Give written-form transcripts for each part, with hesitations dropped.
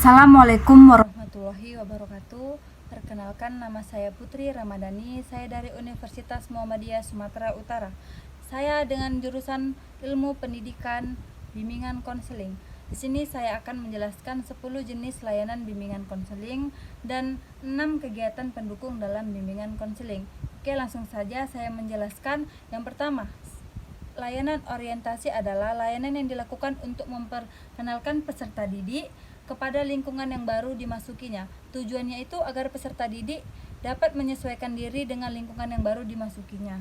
Assalamualaikum warahmatullahi wabarakatuh. Perkenalkan, nama saya Putri Ramadhani. Saya dari Universitas Muhammadiyah Sumatera Utara. Saya dengan jurusan Ilmu Pendidikan Bimbingan Konseling. Di sini saya akan menjelaskan 10 jenis layanan bimbingan konseling dan 6 kegiatan pendukung dalam bimbingan konseling. Oke, langsung saja saya menjelaskan. Yang pertama, layanan orientasi adalah layanan yang dilakukan untuk memperkenalkan peserta didik kepada lingkungan yang baru dimasukinya. Tujuannya itu agar peserta didik dapat menyesuaikan diri dengan lingkungan yang baru dimasukinya.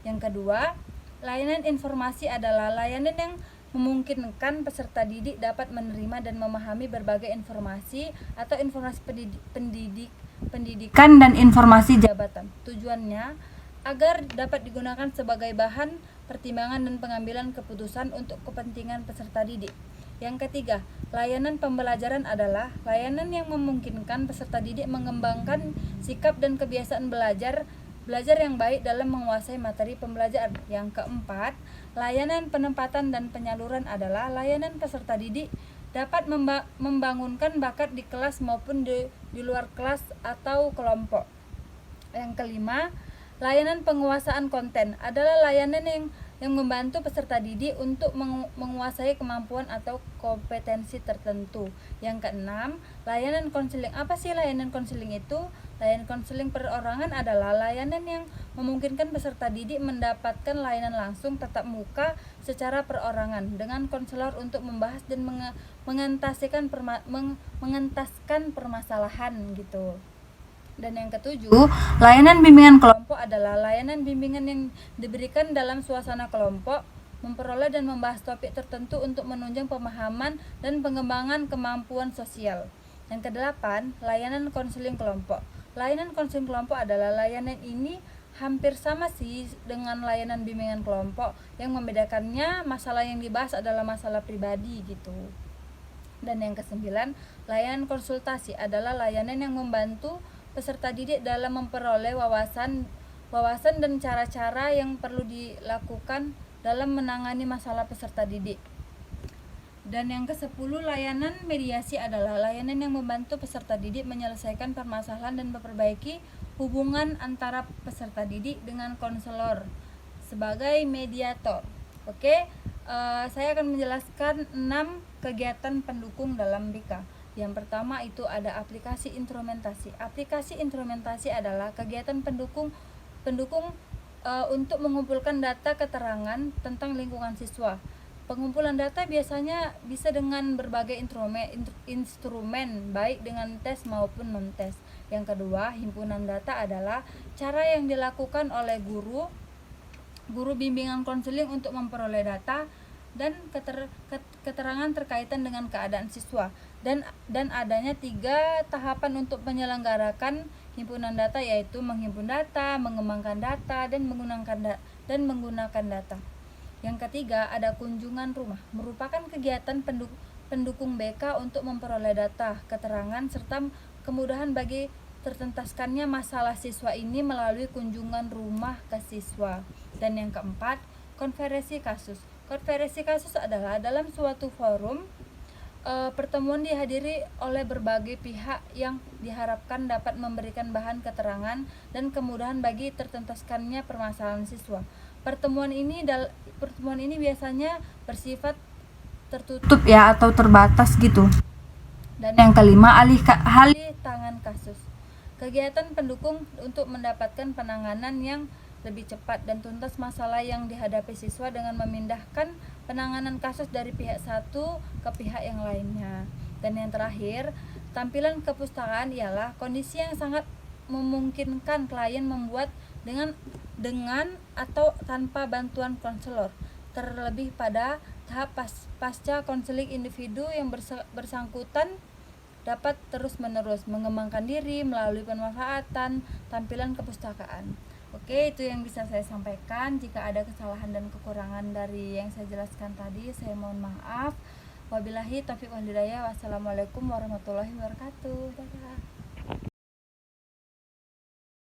Yang kedua, layanan informasi adalah layanan yang memungkinkan peserta didik dapat menerima dan memahami berbagai informasi atau informasi pendidikan dan informasi jabatan. Tujuannya agar dapat digunakan sebagai bahan pertimbangan dan pengambilan keputusan untuk kepentingan peserta didik. Yang ketiga, layanan pembelajaran adalah layanan yang memungkinkan peserta didik mengembangkan sikap dan kebiasaan belajar yang baik dalam menguasai materi pembelajaran. Yang keempat, layanan penempatan dan penyaluran adalah layanan peserta didik dapat membangunkan bakat di kelas maupun di luar kelas atau kelompok. Yang kelima, layanan penguasaan konten adalah layanan yang membantu peserta didik untuk menguasai kemampuan atau kompetensi tertentu. Yang keenam, layanan konseling. Apa sih layanan konseling itu? Layanan konseling perorangan adalah layanan yang memungkinkan peserta didik mendapatkan layanan langsung tatap muka secara perorangan dengan konselor untuk membahas dan mengentaskan permasalahan gitu. Dan yang ketujuh, layanan bimbingan kelompok adalah layanan bimbingan yang diberikan dalam suasana kelompok, memperoleh dan membahas topik tertentu untuk menunjang pemahaman dan pengembangan kemampuan sosial. Yang kedelapan, layanan konseling kelompok. Layanan konseling kelompok adalah layanan ini hampir sama sih dengan layanan bimbingan kelompok. Yang membedakannya, masalah yang dibahas adalah masalah pribadi gitu. Dan yang kesembilan, layanan konsultasi adalah layanan yang membantu peserta didik dalam memperoleh wawasan dan cara-cara yang perlu dilakukan dalam menangani masalah peserta didik. Dan yang ke-10, layanan mediasi adalah layanan yang membantu peserta didik menyelesaikan permasalahan dan memperbaiki hubungan antara peserta didik dengan konselor sebagai mediator. Oke, saya akan menjelaskan 6 kegiatan pendukung dalam BK. Yang pertama itu ada aplikasi instrumentasi. Aplikasi instrumentasi adalah kegiatan pendukung untuk mengumpulkan data keterangan tentang lingkungan siswa. Pengumpulan data biasanya bisa dengan berbagai instrumen baik dengan tes maupun non-tes. Yang kedua, himpunan data adalah cara yang dilakukan oleh guru bimbingan konseling untuk memperoleh data dan keterangan terkaitan dengan keadaan siswa, dan adanya 3 tahapan untuk menyelenggarakan himpunan data, yaitu menghimpun data, mengembangkan data, dan menggunakan data. Yang ketiga, ada kunjungan rumah, merupakan kegiatan pendukung BK untuk memperoleh data, keterangan, serta kemudahan bagi tertuntaskannya masalah siswa ini melalui kunjungan rumah ke siswa. Dan yang keempat, konferensi kasus. Konferensi kasus adalah dalam suatu forum pertemuan dihadiri oleh berbagai pihak yang diharapkan dapat memberikan bahan keterangan dan kemudahan bagi tertuntaskannya permasalahan siswa. Pertemuan ini biasanya bersifat tertutup ya atau terbatas gitu. Dan yang kelima, alih tangan kasus. Kegiatan pendukung untuk mendapatkan penanganan yang lebih cepat dan tuntas masalah yang dihadapi siswa dengan memindahkan penanganan kasus dari pihak satu ke pihak yang lainnya. Dan yang terakhir, tampilan kepustakaan ialah kondisi yang sangat memungkinkan klien membuat dengan atau tanpa bantuan konselor, terlebih pada tahap pasca konseling individu yang bersangkutan dapat terus-menerus mengembangkan diri melalui pemanfaatan tampilan kepustakaan. Oke, itu yang bisa saya sampaikan. Jika ada kesalahan dan kekurangan dari yang saya jelaskan tadi, saya mohon maaf. Wabillahi taufiq wal hidayah. Wassalamualaikum warahmatullahi wabarakatuh. Dadah.